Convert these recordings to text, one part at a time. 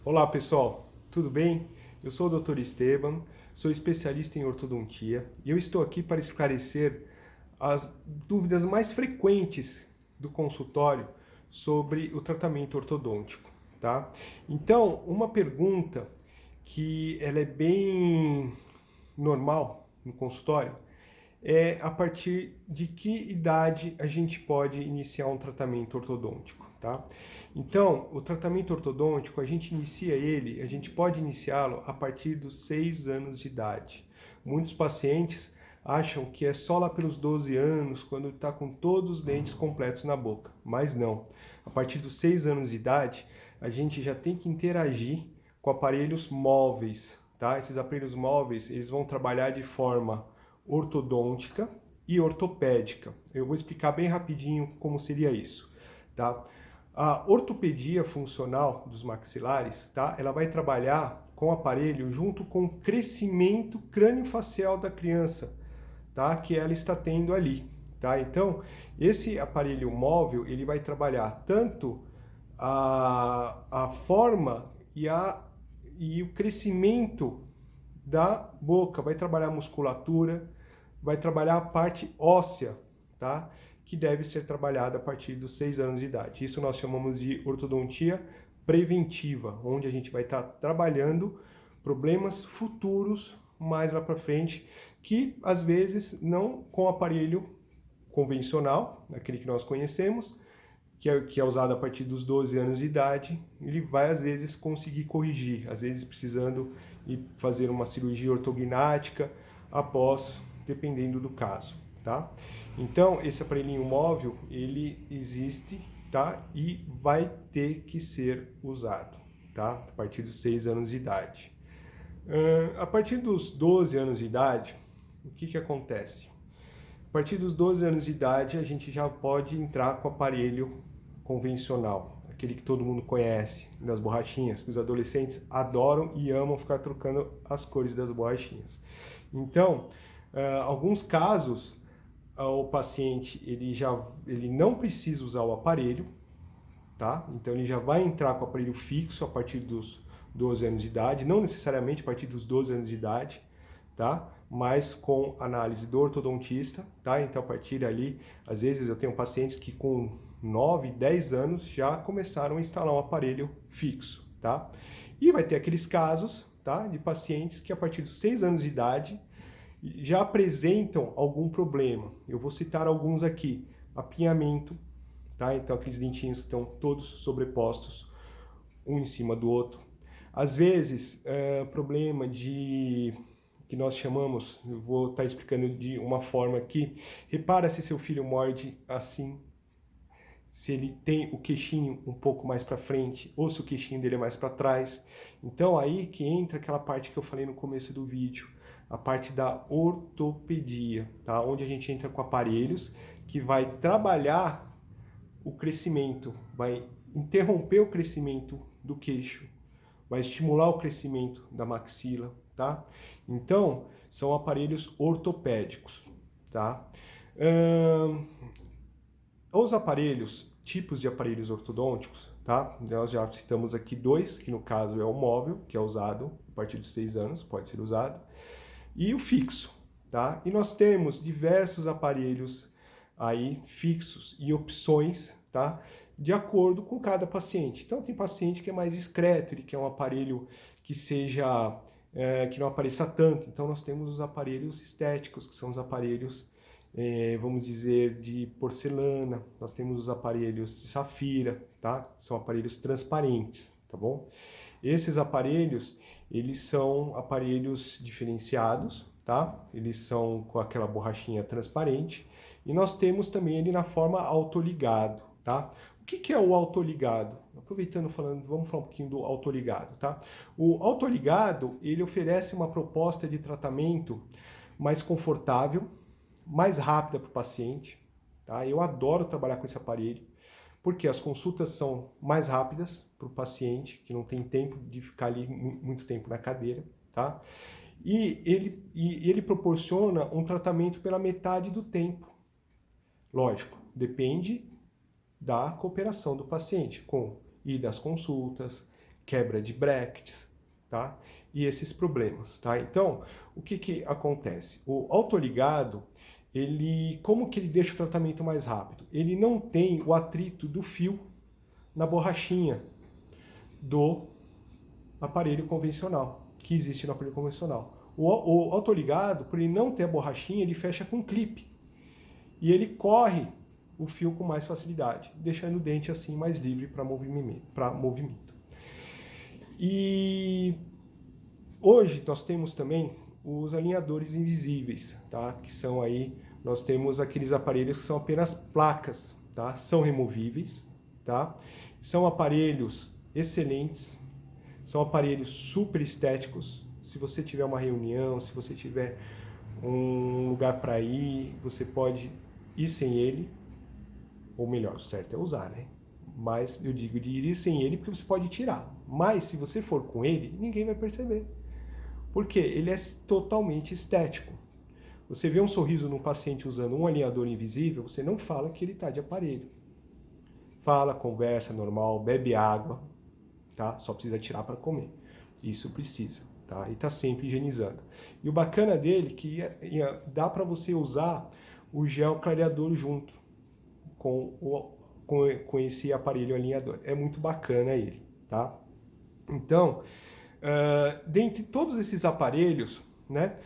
Olá pessoal, tudo bem? Eu sou o Dr. Esteban, sou especialista em ortodontia e eu estou aqui para esclarecer as dúvidas mais frequentes do consultório sobre o tratamento ortodôntico, tá? Então, uma pergunta que ela é bem normal no consultório é a partir de que idade a gente pode iniciar um tratamento ortodôntico, tá? Então, o tratamento ortodôntico, a gente pode iniciá-lo a partir dos 6 anos de idade. Muitos pacientes acham que é só lá pelos 12 anos, quando está com todos os dentes completos na boca, mas não. A partir dos 6 anos de idade, a gente já tem que interagir com aparelhos móveis, tá? Esses aparelhos móveis, eles vão trabalhar de forma ortodôntica e ortopédica. Eu vou explicar bem rapidinho como seria isso, tá? A ortopedia funcional dos maxilares, tá? Ela vai trabalhar com o aparelho junto com o crescimento crâniofacial da criança, tá? Que ela está tendo ali, tá? Então, esse aparelho móvel, ele vai trabalhar tanto a forma e o crescimento da boca, vai trabalhar a musculatura, vai trabalhar a parte óssea, tá? Que deve ser trabalhada a partir dos 6 anos de idade. Isso nós chamamos de ortodontia preventiva, onde a gente vai estar trabalhando problemas futuros mais lá para frente, que às vezes não com aparelho convencional, aquele que nós conhecemos, que é usado a partir dos 12 anos de idade, ele vai às vezes conseguir corrigir, às vezes precisando ir fazer uma cirurgia ortognática após, dependendo do caso, tá? Então, esse aparelhinho móvel, ele existe, tá? E vai ter que ser usado, tá? A partir dos 6 anos de idade. A partir dos 12 anos de idade, o que acontece? A partir dos 12 anos de idade, a gente já pode entrar com o aparelho convencional, aquele que todo mundo conhece, das borrachinhas, que os adolescentes adoram e amam ficar trocando as cores das borrachinhas. Então, alguns casos, o paciente ele não precisa usar o aparelho, tá? Então ele já vai entrar com o aparelho fixo a partir dos 12 anos de idade, não necessariamente a partir dos 12 anos de idade, tá? Mas com análise do ortodontista, tá? Então a partir dali, às vezes eu tenho pacientes que com 9, 10 anos já começaram a instalar um aparelho fixo, tá? E vai ter aqueles casos, tá? De pacientes que a partir dos 6 anos de idade já apresentam algum problema. Eu vou citar alguns aqui: apinhamento, tá? Então aqueles dentinhos que estão todos sobrepostos um em cima do outro. Às vezes, problema de que nós chamamos, eu vou estar explicando de uma forma aqui, repara se seu filho morde assim, se ele tem o queixinho um pouco mais para frente ou se o queixinho dele é mais para trás. Então aí que entra aquela parte que eu falei no começo do vídeo, a parte da ortopedia, tá? Onde a gente entra com aparelhos que vai trabalhar o crescimento, vai interromper o crescimento do queixo, vai estimular o crescimento da maxila, tá? Então, são aparelhos ortopédicos, tá? Os aparelhos, tipos de aparelhos ortodônticos, tá? Nós já citamos aqui dois, que no caso é o móvel, que é usado a partir de 6 anos, pode ser usado, e o fixo, tá? E nós temos diversos aparelhos aí fixos e opções, tá? De acordo com cada paciente. Então tem paciente que é mais discreto, ele quer um aparelho que seja que não apareça tanto. Então nós temos os aparelhos estéticos, que são os aparelhos, vamos dizer, de porcelana. Nós temos os aparelhos de safira, tá? São aparelhos transparentes, tá bom? Esses aparelhos, eles são aparelhos diferenciados, tá? Eles são com aquela borrachinha transparente. E nós temos também ele na forma autoligado, tá? O que é o autoligado? Aproveitando falando, vamos falar um pouquinho do autoligado, tá? O autoligado, ele oferece uma proposta de tratamento mais confortável, mais rápida para o paciente, tá? Eu adoro trabalhar com esse aparelho, porque as consultas são mais rápidas para o paciente, que não tem tempo de ficar ali muito tempo na cadeira, tá? E ele proporciona um tratamento pela metade do tempo. Lógico, depende da cooperação do paciente, com ir das consultas, quebra de bracts, tá? E esses problemas, tá? Então, o que acontece? O autoligado, como que ele deixa o tratamento mais rápido? Ele não tem o atrito do fio na borrachinha do aparelho convencional, que existe no aparelho convencional. O autoligado, por ele não ter a borrachinha, ele fecha com clipe. E ele corre o fio com mais facilidade, deixando o dente assim mais livre para movimento. E hoje nós temos também os alinhadores invisíveis, tá? Que são aí, nós temos aqueles aparelhos que são apenas placas, tá? São removíveis, tá? São aparelhos excelentes, são aparelhos super estéticos. Se você tiver uma reunião, se você tiver um lugar para ir, você pode ir sem ele, ou melhor, o certo é usar, né? Mas eu digo de ir sem ele porque você pode tirar. Mas se você for com ele, ninguém vai perceber. Porque ele é totalmente estético. Você vê um sorriso num paciente usando um alinhador invisível, você não fala que ele está de aparelho. Fala, conversa normal, bebe água, tá? Só precisa tirar para comer. Isso precisa, tá? E está sempre higienizando. E o bacana dele é que dá para você usar o gel clareador junto com esse aparelho alinhador. É muito bacana ele, tá? Então, dentre todos esses aparelhos, né,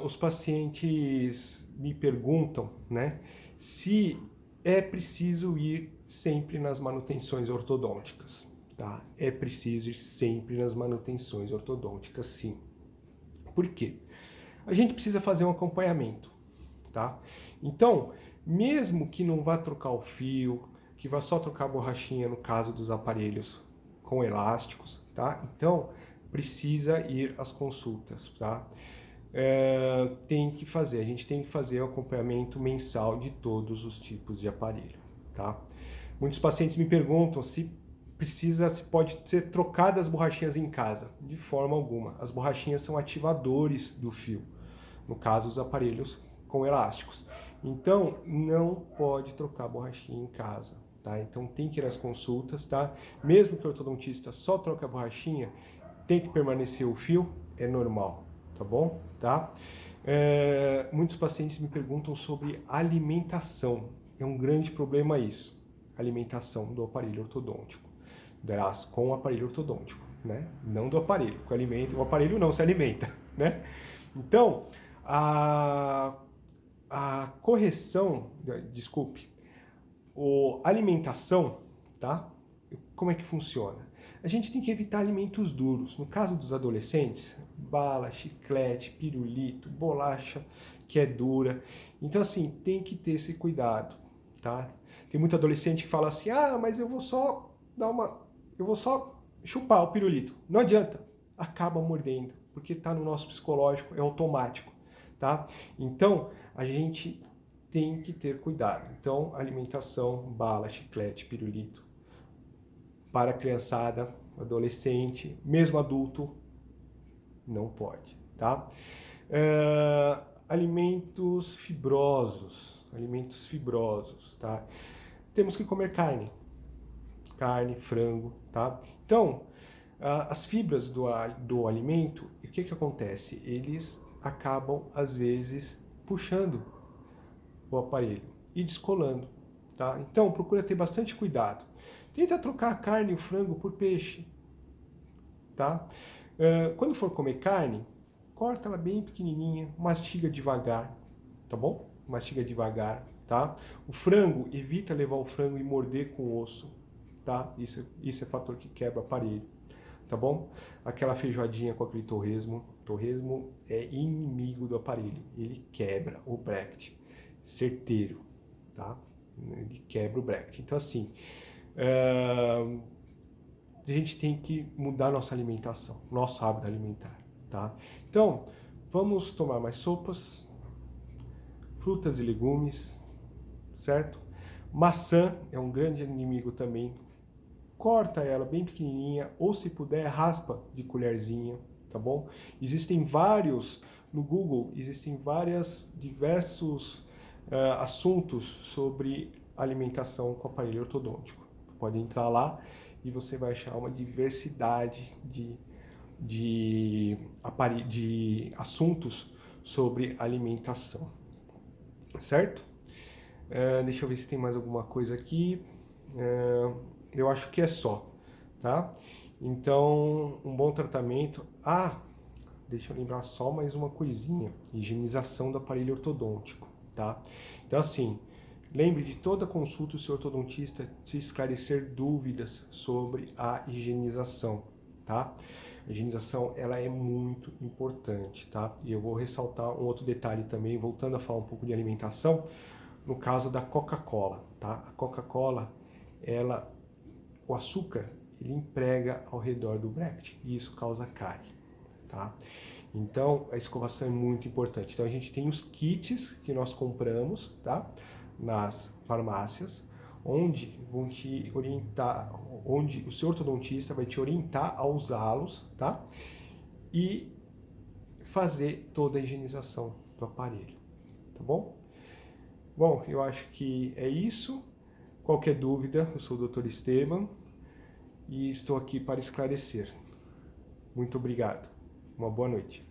os pacientes me perguntam, né, se é preciso ir sempre nas manutenções ortodônticas, tá? É preciso ir sempre nas manutenções ortodônticas, sim. Por quê? A gente precisa fazer um acompanhamento, tá? Então, mesmo que não vá trocar o fio, que vá só trocar a borrachinha no caso dos aparelhos com elásticos, tá? Então, precisa ir às consultas, tá? A gente tem que fazer o acompanhamento mensal de todos os tipos de aparelho, tá? Muitos pacientes me perguntam se pode ser trocadas as borrachinhas em casa. De forma alguma. As borrachinhas são ativadores do fio, no caso os aparelhos com elásticos. Então, não pode trocar a borrachinha em casa, tá? Então, tem que ir às consultas, tá? Mesmo que o ortodontista só troque a borrachinha, tem que permanecer o fio, é normal, tá bom? Tá? Muitos pacientes me perguntam sobre alimentação. É um grande problema isso, alimentação do aparelho ortodôntico, com o aparelho ortodôntico, né? Não do aparelho, o aparelho não se alimenta, né? Então, a correção, desculpe, a alimentação, tá? Como é que funciona? A gente tem que evitar alimentos duros. No caso dos adolescentes, bala, chiclete, pirulito, bolacha, que é dura. Então, assim, tem que ter esse cuidado, tá? Tem muito adolescente que fala assim, mas eu vou só chupar o pirulito. Não adianta, acaba mordendo, porque está no nosso psicológico, é automático, tá? Então, a gente tem que ter cuidado. Então, alimentação, bala, chiclete, pirulito, para a criançada, adolescente, mesmo adulto, não pode, tá? Alimentos fibrosos, tá? Temos que comer carne, frango, tá? Então, as fibras do alimento, o que acontece? Eles acabam, às vezes, puxando o aparelho e descolando, tá? Então, procura ter bastante cuidado. Tenta trocar a carne e o frango por peixe, tá? Quando for comer carne, corta ela bem pequenininha, mastiga devagar, tá bom? Mastiga devagar, tá? O frango, evita levar o frango e morder com o osso, tá? Isso é fator que quebra o aparelho, tá bom? Aquela feijoadinha com aquele torresmo é inimigo do aparelho, ele quebra o bracket, certeiro, tá? Ele quebra o bracket. Então, assim, a gente tem que mudar nossa alimentação, nosso hábito alimentar, tá? Então, vamos tomar mais sopas, frutas e legumes, certo? Maçã é um grande inimigo também. Corta ela bem pequenininha, ou se puder, raspa de colherzinha, tá bom? No Google, existem diversos assuntos sobre alimentação com aparelho ortodôntico. Pode entrar lá e você vai achar uma diversidade de assuntos sobre alimentação, certo? Deixa eu ver se tem mais alguma coisa aqui. Eu acho que é só, tá? Então, um bom tratamento. Deixa eu lembrar só mais uma coisinha: higienização do aparelho ortodôntico, tá? Então, assim, lembre de toda consulta o seu ortodontista te esclarecer dúvidas sobre a higienização, tá? A higienização, ela é muito importante, tá? E eu vou ressaltar um outro detalhe também, voltando a falar um pouco de alimentação, no caso da Coca-Cola, tá? A Coca-Cola, o açúcar, ele emprega ao redor do bracket e isso causa cárie, tá? Então, a escovação é muito importante. Então, a gente tem os kits que nós compramos, tá? Nas farmácias, onde vão te orientar, onde o seu ortodontista vai te orientar a usá-los, tá? E fazer toda a higienização do aparelho, tá bom? Bom, eu acho que é isso. Qualquer dúvida, eu sou o Dr. Esteban e estou aqui para esclarecer. Muito obrigado. Uma boa noite.